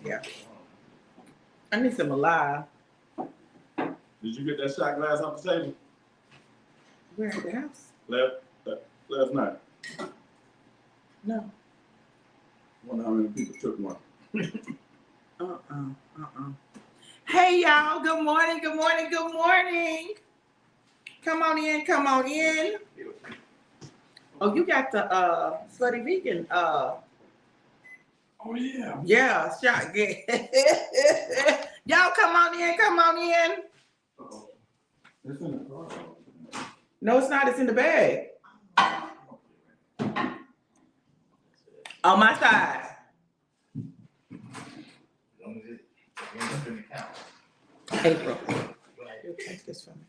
Yeah. I need some alive. Did you get that shot glass off the table? Where at the house? Last night. No. I wonder how many people took one. Hey y'all, good morning, good morning, good morning. Come on in, come on in. Oh, you got the Slutty Vegan Oh yeah. Yeah, shot. Y'all come on in, come on in. Uh-oh. It's in the car. No, it's not, it's in the bag. On my side. April. You'll take this from me.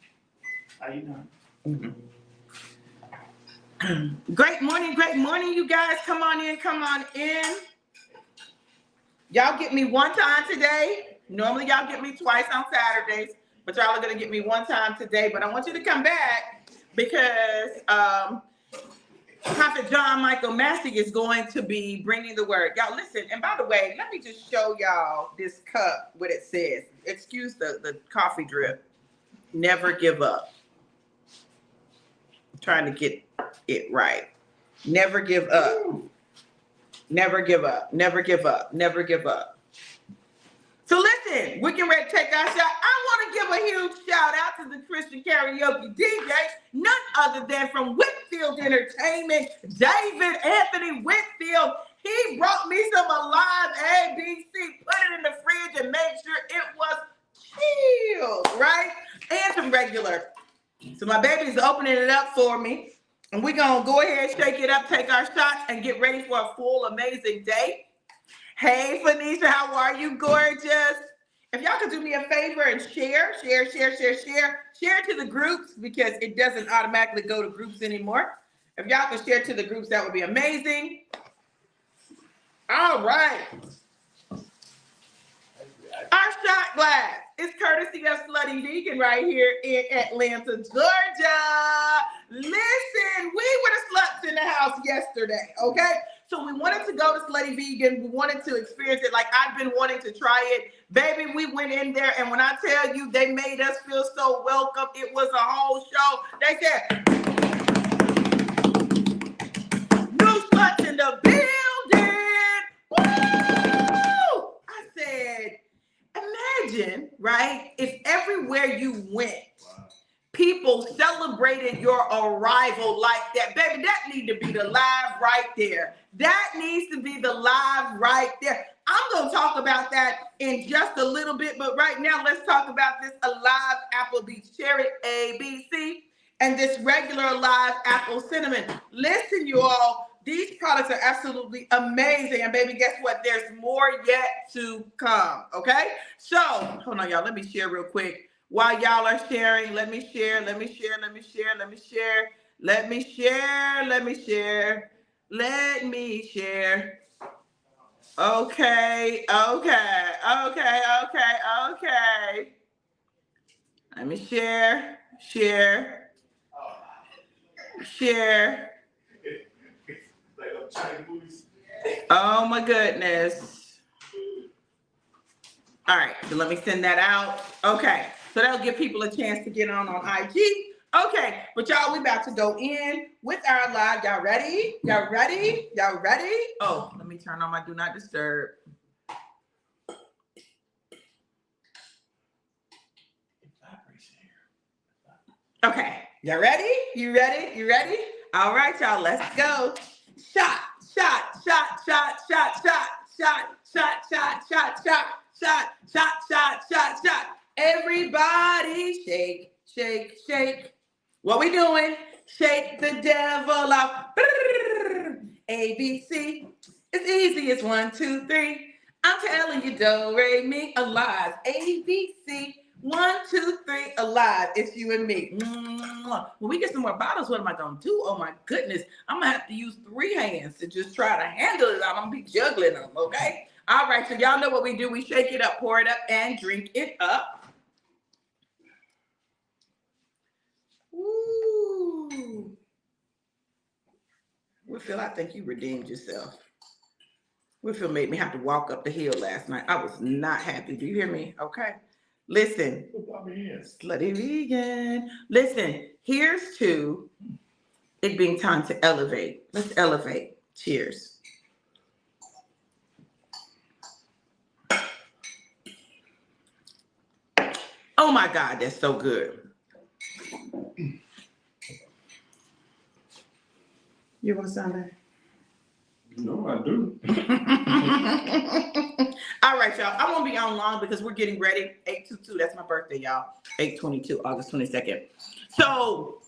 How you doing? Great morning, you guys. Come on in, come on in. Y'all get me one time today. Normally y'all get me twice on Saturdays, but y'all are gonna get me one time today. But I want you to come back because Prophet John Michael Massey is going to be bringing the word. Y'all listen, and by the way, let me just show y'all this cup, what it says. Excuse the coffee drip. Never give up. I'm trying to get it right. Never give up. Never give up. Never give up. Never give up. So listen, we're getting ready to take our shot. I want to give a huge shout out to the Christian karaoke DJ, none other than from Whitfield Entertainment, David Anthony Whitfield. He brought me some Alive ABC, put it in the fridge and made sure it was chilled, right? And some regular. So my baby's opening it up for me. And we're going to go ahead, shake it up, take our shots, and get ready for a full, amazing day. Hey, Phoenicia, how are you, gorgeous? If y'all could do me a favor and share to the groups because it doesn't automatically go to groups anymore. If y'all could share to the groups, that would be amazing. All right. Our shot glass is courtesy of Slutty Vegan right here in Atlanta, Georgia. Listen, we were the sluts in the house yesterday, okay? So we wanted to go to Slutty Vegan. We wanted to experience it like I've been wanting to try it. Baby, we went in there, and when I tell you they made us feel so welcome, it was a whole show. They said, new sluts in the building. Woo! I said, imagine, right, if everywhere you went, people celebrated your arrival like that. Baby, that needs to be the live right there. That needs to be the live right there. I'm going to talk about that in just a little bit, but right now, let's talk about this Alive Applebee's Cherry ABC and this regular Alive Apple Cinnamon. Listen, you all, these products are absolutely amazing. And baby, guess what? There's more yet to come, okay? So, hold on, y'all. Let me share real quick. While y'all are sharing, let me share. Okay. Let me share. Oh my goodness. All right, so let me send that out. Okay, so that'll give people a chance to get on IG. Okay, but y'all, we about to go in with our live. Y'all ready? Oh, let me turn on my do not disturb. Okay, y'all ready? You ready? All right, y'all, let's go. Shot. Everybody shake. What we doing? Shake the devil off. ABC. It's easy as 1, 2, 3. I'm telling you, do, re, mi, alive. ABC. 1, 2, 3, alive. It's you and me. When we get some more bottles, what am I gonna do? Oh my goodness. I'm gonna have to use 3 hands to just try to handle it. I'm gonna be juggling them, okay? All right, so y'all know what we do. We shake it up, pour it up, and drink it up. Ooh. Whitfield, I think you redeemed yourself. Whitfield made me have to walk up the hill last night. I was not happy. Do you hear me? Okay. Listen, slutty vegan. Listen, here's to it being time to elevate. Let's elevate. Cheers. Oh my God, that's so good. You want some of that? No, I do. All right, y'all. I won't be on long because we're getting ready. 8/22. That's my birthday, y'all. 8/22, August 22nd. So,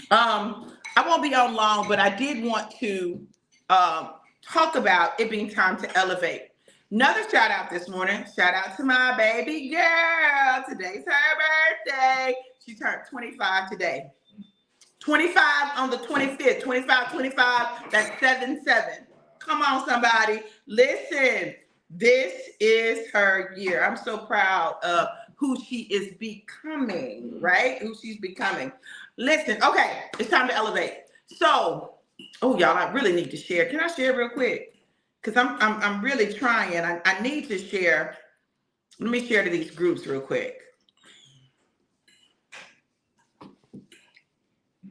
I won't be on long, but I did want to talk about it being time to elevate. Another shout out this morning. Shout out to my baby girl. Today's her birthday. She turned 25 today. 25 on the 25th. 25, that's 7/7. Come on, somebody. Listen, this is her year. I'm so proud of who she is becoming, right? Who she's becoming. Listen, okay, it's time to elevate. So, oh, y'all, I really need to share. Can I share real quick? Because I'm really trying. I need to share. Let me share to these groups real quick.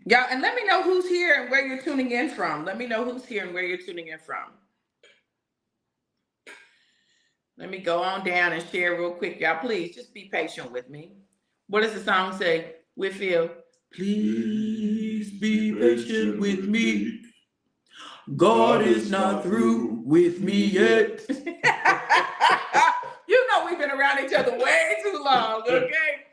Y'all, and let me know who's here and where you're tuning in from. Let me know who's here and where you're tuning in from. Let me go on down and share real quick. Y'all, please just be patient with me. What does the song say? Whitfield, please be patient with me. God is not through with me yet. You know we've been around each other way too long, okay?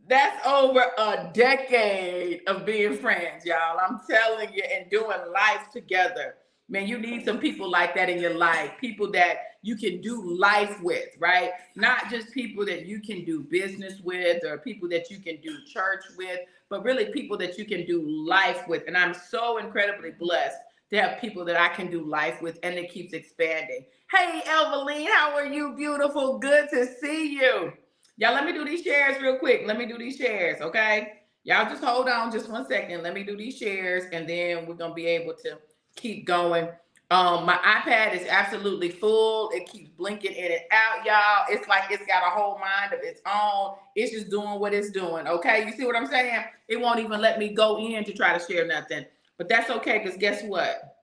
That's over a decade of being friends, y'all. I'm telling you, and doing life together. Man, you need some people like that in your life. People that you can do life with, right? Not just people that you can do business with or people that you can do church with, but really people that you can do life with. And I'm so incredibly blessed to have people that I can do life with, and it keeps expanding. Hey, Elvaline, how are you, beautiful? Good to see you. Y'all, let me do these shares real quick. Let me do these shares, okay? Y'all just hold on just 1 second. Let me do these shares, and then we're going to be able to keep going. My iPad is absolutely full. It keeps blinking in and out, y'all. It's like it's got a whole mind of its own. It's just doing what it's doing, okay? You see what I'm saying? It won't even let me go in to try to share nothing. But that's okay, because guess what?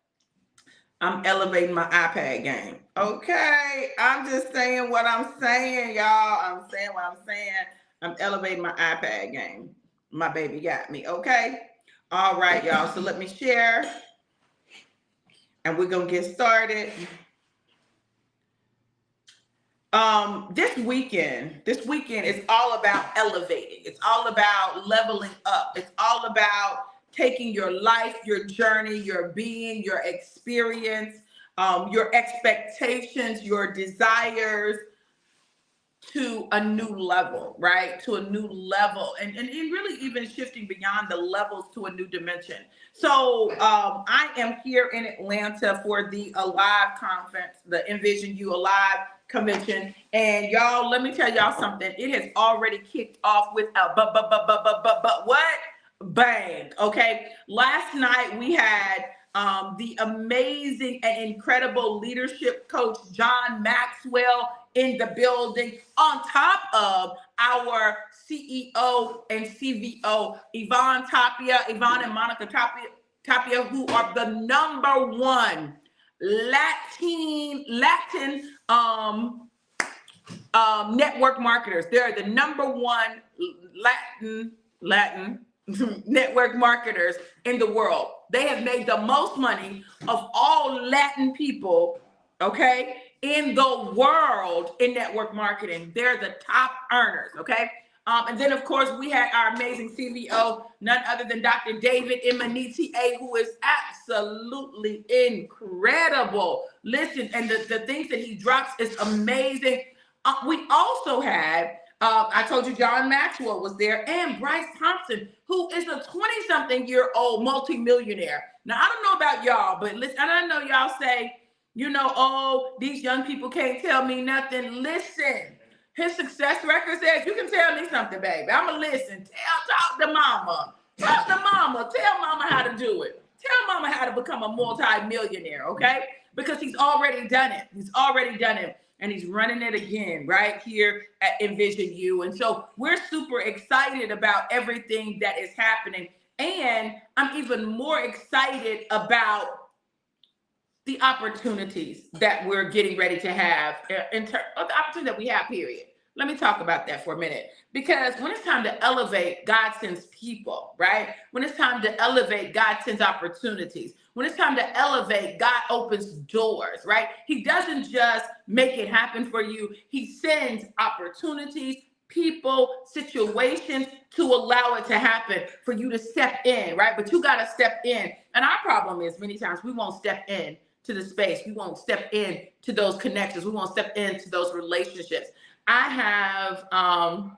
I'm elevating my iPad game. Okay, I'm just saying what I'm saying, y'all. I'm saying what I'm saying. I'm elevating my iPad game. My baby got me, okay? All right, y'all. So let me share. And we're going to get started. This weekend is all about elevating. It's all about leveling up. It's all about taking your life, your journey, your being, your experience, your expectations, your desires to a new level, right? To a new level. And really even shifting beyond the levels to a new dimension. So I am here in Atlanta for the Alive conference, the Envision You Alive convention. And y'all, let me tell y'all something. It has already kicked off with a what? Bang. Okay. Last night we had the amazing and incredible leadership coach, John Maxwell, in the building, on top of our CEO and CVO, Yvonne and Monica Tapia, who are the #1 Latin network marketers. They're the #1 Latin network marketers in the world. They have made the most money of all Latin people, okay, in the world in network marketing. They're the top earners, okay? And then, of course, we had our amazing CVO, none other than Dr. David Imaniti, who is absolutely incredible. Listen, and the things that he drops is amazing. We also had, I told you John Maxwell was there, and Bryce Thompson, who is a 20-something-year-old multimillionaire. Now, I don't know about y'all, but listen, and I know y'all say, you know, oh, these young people can't tell me nothing. Listen, his success record says, you can tell me something, baby. I'm going to listen. Talk to mama. Talk to mama. Tell mama how to do it. Tell mama how to become a multi-millionaire, okay? Because he's already done it. He's already done it. And he's running it again right here at Envision You. And so we're super excited about everything that is happening. And I'm even more excited about the opportunities that we're getting ready to have in terms of the opportunity that we have, period. Let me talk about that for a minute. Because when it's time to elevate, God sends people, right? When it's time to elevate, God sends opportunities. When it's time to elevate, God opens doors, right? He doesn't just make it happen for you. He sends opportunities, people, situations to allow it to happen for you to step in, right? But you got to step in. And our problem is many times we won't step in to the space. We won't step in to those connections. We won't step into those relationships. I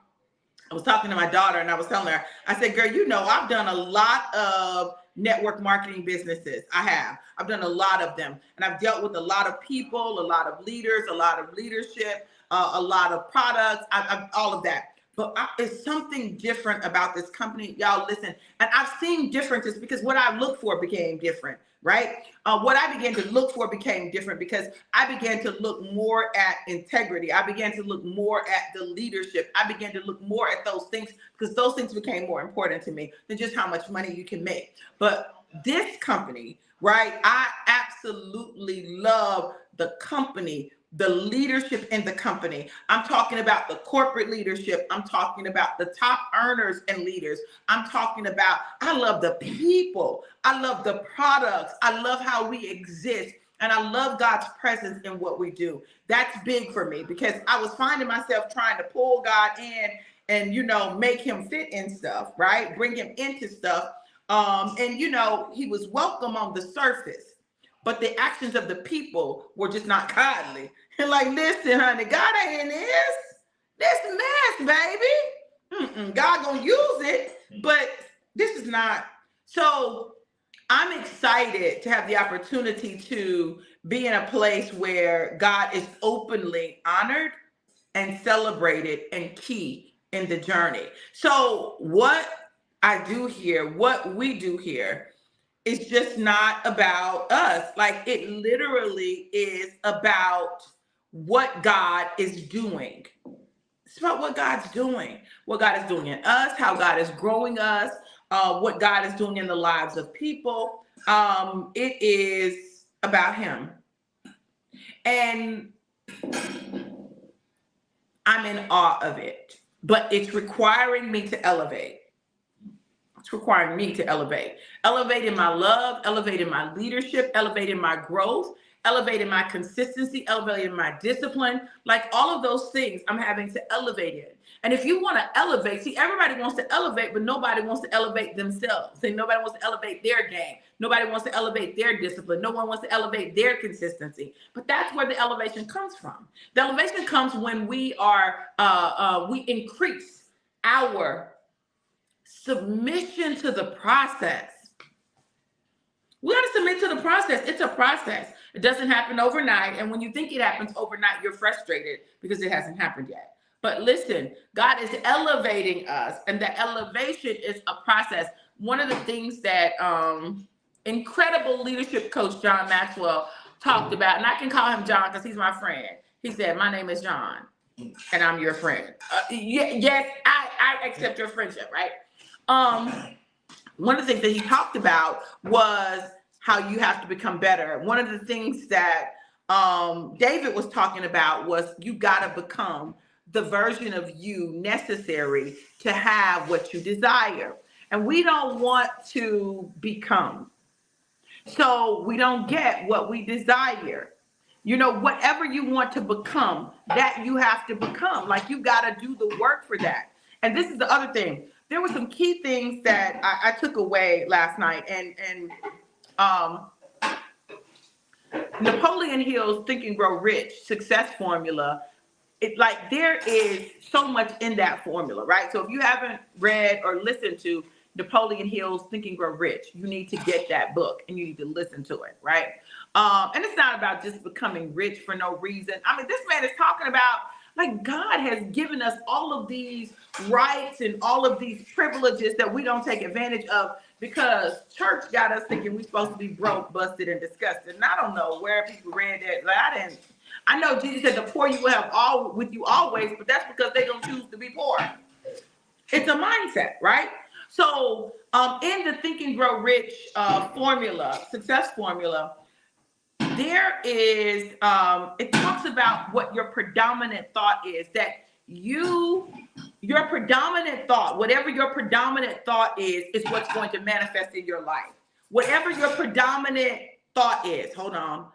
was talking to my daughter and I was telling her, I said, girl, you know, I've done a lot of network marketing businesses. I've done a lot of them. And I've dealt with a lot of people, a lot of leaders, a lot of leadership, a lot of products, all of that. But it's something different about this company. Y'all listen. And I've seen differences because what I looked for became different, right? What I began to look for became different because I began to look more at integrity. I began to look more at the leadership. I began to look more at those things because those things became more important to me than just how much money you can make. But this company, right? I absolutely love the company, the leadership in the company. I'm talking about the corporate leadership. I'm talking about the top earners and leaders. I'm talking about, I love the people. I love the products. I love how we exist. And I love God's presence in what we do. That's big for me because I was finding myself trying to pull God in and, you know, make him fit in stuff, right? Bring him into stuff. And, you know, he was welcome on the surface. But the actions of the people were just not godly. And like, listen, honey, God ain't in this. This mess, baby. God gonna use it, but this is not. So I'm excited to have the opportunity to be in a place where God is openly honored and celebrated and key in the journey. So what I do here, what we do here, it's just not about us. Like it literally is about what God is doing. It's about what God's doing, what God is doing in us, how God is growing us, what God is doing in the lives of people. It is about him. And I'm in awe of it, but it's requiring me to elevate. It's requiring me to elevate in my love, elevate in my leadership, elevate in my growth, elevate in my consistency, elevate in my discipline. Like all of those things I'm having to elevate in. And if you want to elevate, see, everybody wants to elevate, but nobody wants to elevate themselves. And nobody wants to elevate their game. Nobody wants to elevate their discipline. No one wants to elevate their consistency. But that's where the elevation comes from. The elevation comes when we increase our submission to the process. We got to submit to the process. It's a process. It doesn't happen overnight. And when you think it happens overnight, you're frustrated because it hasn't happened yet. But listen, God is elevating us, and the elevation is a process. One of the things that incredible leadership coach John Maxwell talked about, and I can call him John because he's my friend. He said, my name is John, and I'm your friend. Yes, I accept your friendship, right? One of the things that he talked about was how you have to become better. One of the things that David was talking about was you got to become the version of you necessary to have what you desire. And we don't want to become. So we don't get what we desire. You know, whatever you want to become, that you have to become. Like you got to do the work for that. And this is the other thing. There were some key things that I took away last night, and Napoleon Hill's Think and Grow Rich success formula. It's like there is so much in that formula, right? So if you haven't read or listened to Napoleon Hill's Think and Grow Rich, you need to get that book and you need to listen to it, right? And it's not about just becoming rich for no reason. I mean, this man is talking about like God has given us all of these rights and all of these privileges that we don't take advantage of, because church got us thinking we're supposed to be broke, busted, and disgusted. And I don't know where people read that. Like, I know Jesus said the poor you will have all with you always, but that's because they don't choose to be poor. It's a mindset, right? So in the Think and Grow Rich formula, success formula, there is, it talks about what your predominant thought is, that your predominant thought, whatever your predominant thought is what's going to manifest in your life. Whatever your predominant thought is, hold on.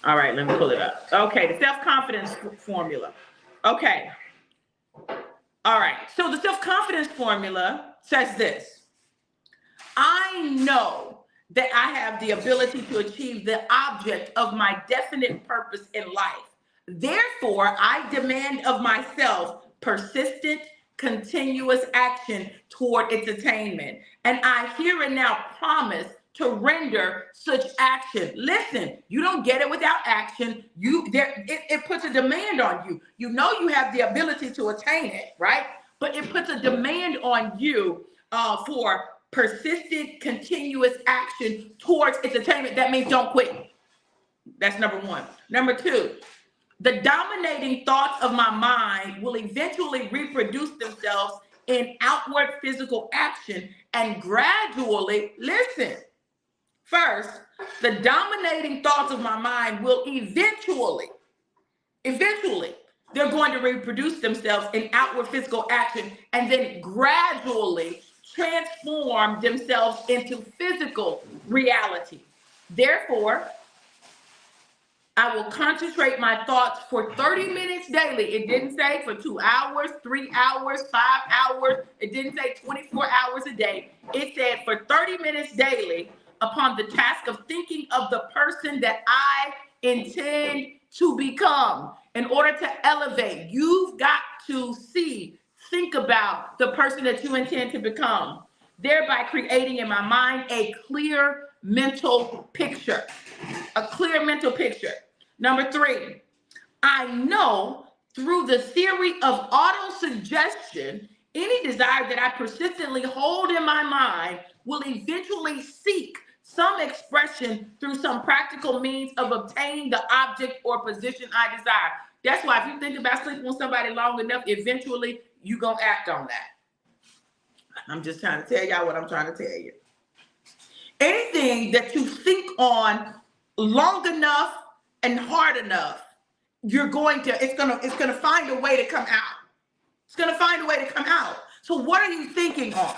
All right, let me pull it up. Okay, the self-confidence formula. Okay. All right, so the self-confidence formula says this. I know that I have the ability to achieve the object of my definite purpose in life. Therefore, I demand of myself persistent, continuous action toward its attainment. And I here and now promise to render such action. Listen, you don't get it without action. It puts a demand on you. You know you have the ability to attain it, right? But it puts a demand on you for persistent, continuous action towards its attainment. That means don't quit. That's number one. Number two, the dominating thoughts of my mind will eventually reproduce themselves in outward physical action and gradually, listen, first, the dominating thoughts of my mind will eventually, they're going to reproduce themselves in outward physical action and then gradually transform themselves into physical reality. Therefore, I will concentrate my thoughts for 30 minutes daily. It didn't say for 2 hours, 3 hours, 5 hours. It didn't say 24 hours a day. It said for 30 minutes daily upon the task of thinking of the person that I intend to become. In order to elevate, you've got to think about the person that you intend to become, thereby creating in my mind a clear mental picture. A clear mental picture. Number three, I know through the theory of auto-suggestion, any desire that I persistently hold in my mind will eventually seek some expression through some practical means of obtaining the object or position I desire. That's why if you think about sleeping with somebody long enough, eventually you're going to act on that. I'm just trying to tell y'all what I'm trying to tell you. Anything that you think on long enough and hard enough, it's gonna find a way to come out. It's gonna find a way to come out. So what are you thinking on?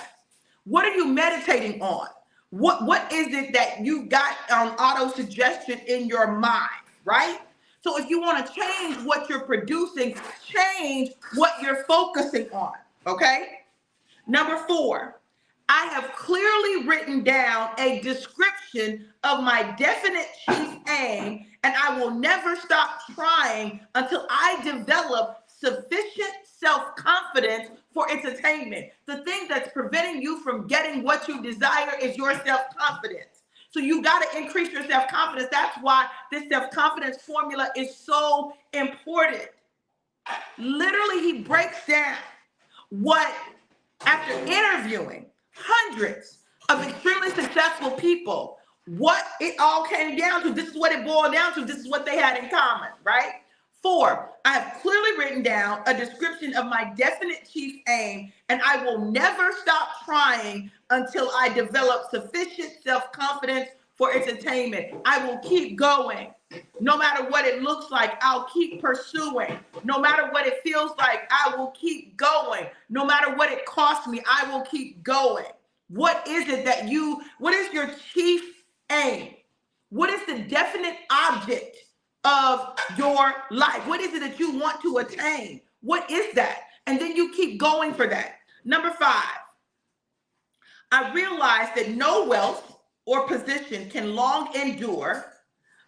What are you meditating on? What is it that you got on auto-suggestion in your mind, right? So if you want to change what you're producing, change what you're focusing on, okay? Number four, I have clearly written down a description of my definite chief aim, and I will never stop trying until I develop sufficient self-confidence for its attainment. The thing that's preventing you from getting what you desire is your self-confidence. So you got to increase your self-confidence. That's why this self-confidence formula is so important. Literally, he breaks down what, after interviewing hundreds of extremely successful people, what it all came down to. This is what it boiled down to. This is what they had in common, right? 4, I have clearly written down a description of my definite chief aim, and I will never stop trying until I develop sufficient self-confidence for its attainment. I will keep going. No matter what it looks like, I'll keep pursuing. No matter what it feels like, I will keep going. No matter what it costs me, I will keep going. What is it that what is your chief aim? What is the definite object of your life? What is it that you want to attain? What is that? And then you keep going for that. Number 5, I realized that no wealth or position can long endure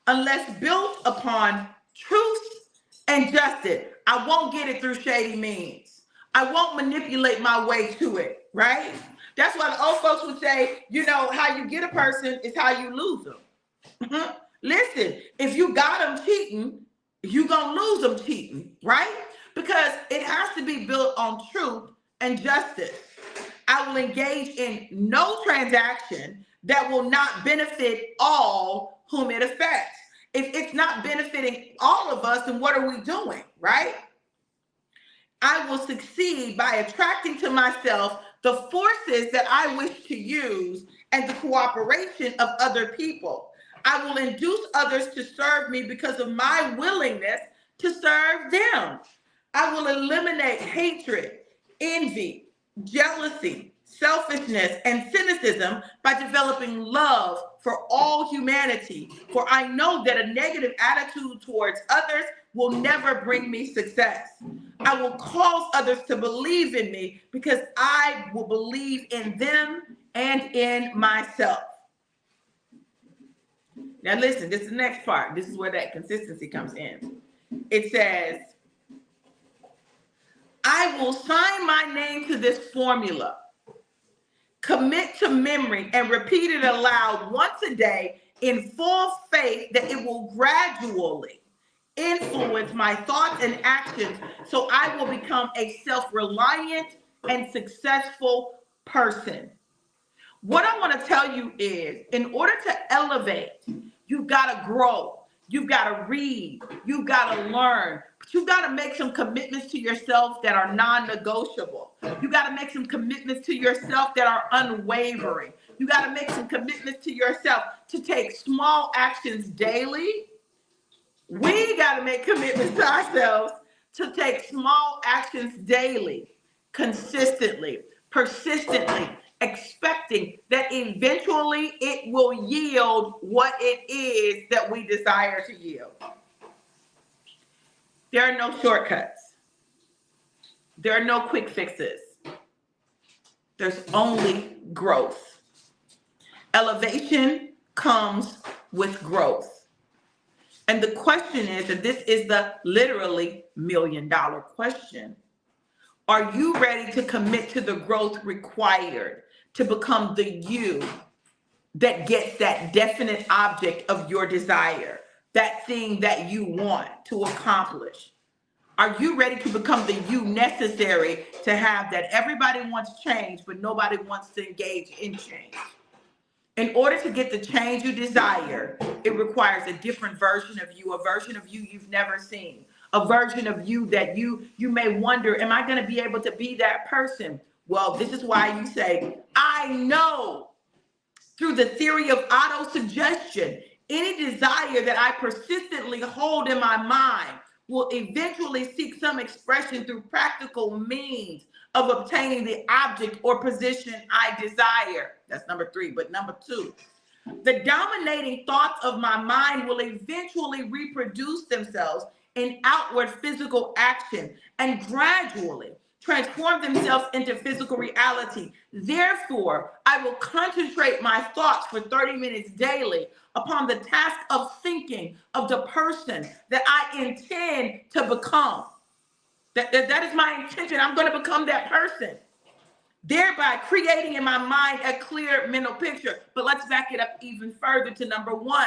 unless built upon truth and justice. I won't get it through shady means. I won't manipulate my way to it, right? That's why the old folks would say, how you get a person is how you lose them. Listen, if you got them cheating, you gonna lose them cheating, right? Because it has to be built on truth and justice. I will engage in no transaction that will not benefit all whom it affects. If it's not benefiting all of us, then what are we doing, right? I will succeed by attracting to myself the forces that I wish to use and the cooperation of other people. I will induce others to serve me because of my willingness to serve them. I will eliminate hatred, envy, jealousy, selfishness, and cynicism by developing love for all humanity. For I know that a negative attitude towards others will never bring me success. I will cause others to believe in me because I will believe in them and in myself. Now listen, this is the next part. This is where that consistency comes in. It says, I will sign my name to this formula, commit to memory, and repeat it aloud once a day in full faith that it will gradually influence my thoughts and actions so I will become a self-reliant and successful person. What I want to tell you is, in order to elevate, you've got to grow. You've got to read. You've got to learn. But you've got to make some commitments to yourself that are non-negotiable. You got to make some commitments to yourself that are unwavering. You got to make some commitments to yourself to take small actions daily. We got to make commitments to ourselves to take small actions daily, consistently, persistently, expecting that eventually it will yield what it is that we desire to yield. There are no shortcuts. There are no quick fixes. There's only growth. Elevation comes with growth. And the question is, and this is the literally $1,000,000 question, are you ready to commit to the growth required to become the you that gets that definite object of your desire, that thing that you want to accomplish? Are you ready to become the you necessary to have that? Everybody wants change, but nobody wants to engage in change. In order to get the change you desire, it requires a different version of you, a version of you you've never seen, a version of you that you may wonder, am I going to be able to be that person? Well, this is why you say, I know through the theory of autosuggestion, any desire that I persistently hold in my mind will eventually seek some expression through practical means of obtaining the object or position I desire. That's number 3. But number 2, the dominating thoughts of my mind will eventually reproduce themselves in outward physical action and gradually transform themselves into physical reality. Therefore, I will concentrate my thoughts for 30 minutes daily upon the task of thinking of the person that I intend to become. That is my intention. I'm going to become that person, thereby creating in my mind a clear mental picture. But let's back it up even further to number 1.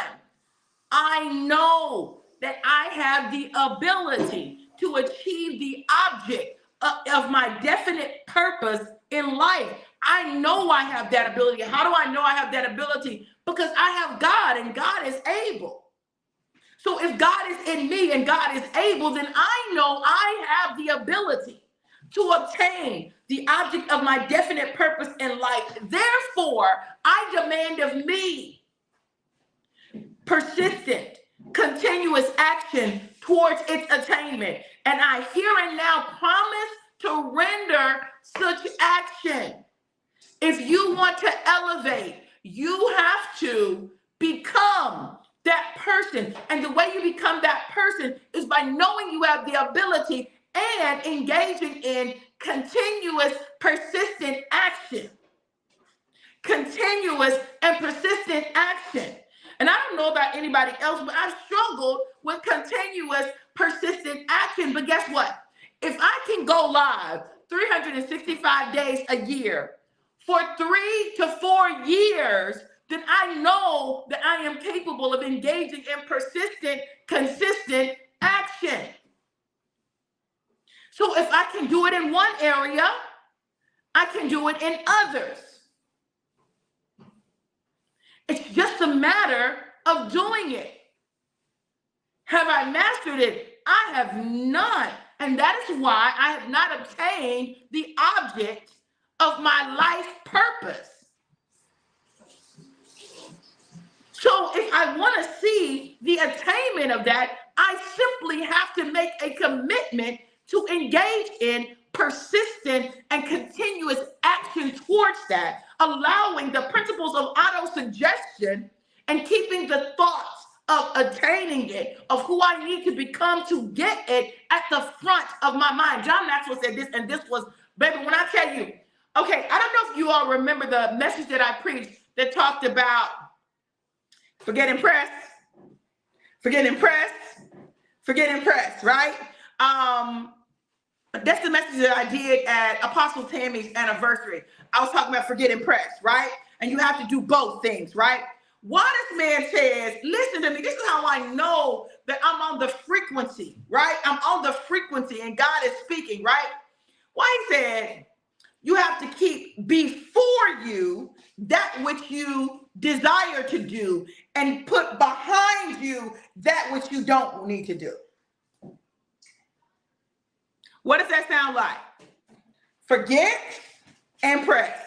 I know that I have the ability to achieve the object of my definite purpose in life. I know I have that ability. How do I know I have that ability? Because I have God, and God is able. So if God is in me and God is able, then I know I have the ability to obtain the object of my definite purpose in life. Therefore, I demand of me persistent, continuous action towards its attainment. And I here and now promise to render such action. If you want to elevate, you have to become that person. And the way you become that person is by knowing you have the ability and engaging in continuous, persistent action. Continuous and persistent action. And I don't know about anybody else, but I've struggled with continuous, persistent action. But guess what? If I can go live 365 days a year for 3 to 4 years then I know that I am capable of engaging in persistent, consistent action. So if I can do it in one area, I can do it in others. It's just a matter of doing it. Have I mastered it? I have not. And that is why I have not obtained the object of my life purpose. So if I want to see the attainment of that, I simply have to make a commitment to engage in persistent and continuous action towards that, allowing the principles of auto-suggestion and keeping the thoughts of attaining it, of who I need to become to get it at the front of my mind. John Maxwell said this, and this was, baby, when I tell you, okay, I don't know if you all remember the message that I preached that talked about forget impressed, right? That's the message that I did at Apostle Tammy's anniversary. I was talking about forget impressed, right? And you have to do both things, right? Why this man says, listen to me, this is how I know that I'm on the frequency, right? I'm on the frequency and God is speaking, right? Why he said, you have to keep before you that which you desire to do and put behind you that which you don't need to do. What does that sound like? Forget and press.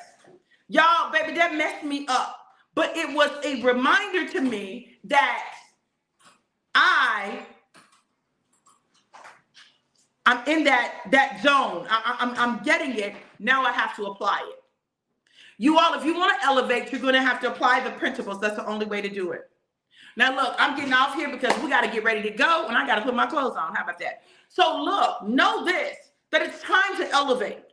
Y'all, baby, that messed me up. But it was a reminder to me that I'm in that zone. I'm getting it. Now I have to apply it. You all, if you want to elevate, you're going to have to apply the principles. That's the only way to do it. Now, look, I'm getting off here because we got to get ready to go, and I got to put my clothes on. How about that? So, look, know this, that it's time to elevate.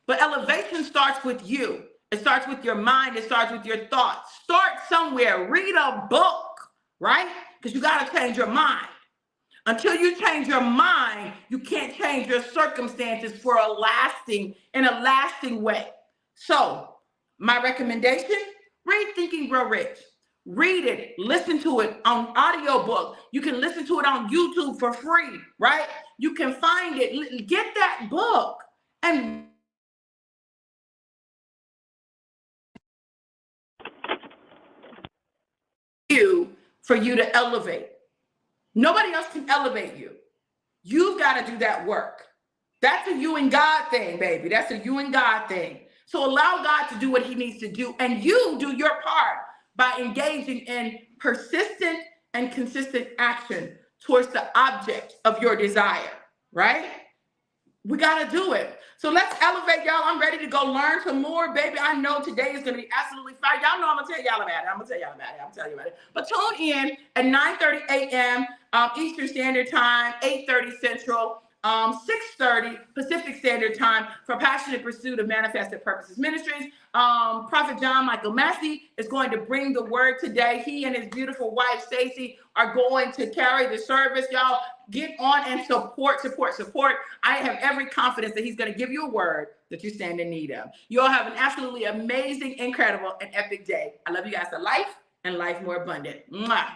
But elevation starts with you. It starts with your mind. It starts with your thoughts. Start somewhere. Read a book, right? Because you got to change your mind. Until you change your mind, you can't change your circumstances in a lasting way. So, my recommendation, read Think and Grow Rich. Read it, listen to it on audiobook. You can listen to it on YouTube for free, right? You can find it. Get that book and for you to elevate. Nobody else can elevate you. You've got to do that work. That's a you and God thing, baby. That's a you and God thing. So allow God to do what he needs to do, and you do your part by engaging in persistent and consistent action towards the object of your desire, right? We got to do it. So let's elevate, y'all. I'm ready to go learn some more, baby. I know today is going to be absolutely fire. Y'all know I'm going to tell y'all about it. But tune in at 9:30 a.m. Eastern Standard Time, 8:30 Central, 6:30 Pacific Standard Time for Passionate Pursuit of Manifested Purposes Ministries. Prophet John Michael Massey is going to bring the word today. He and his beautiful wife, Stacy, are going to carry the service. Y'all get on and support. I have every confidence that he's going to give you a word that you stand in need of. You all have an absolutely amazing, incredible, and epic day. I love you guys to life and life more abundant. Mwah.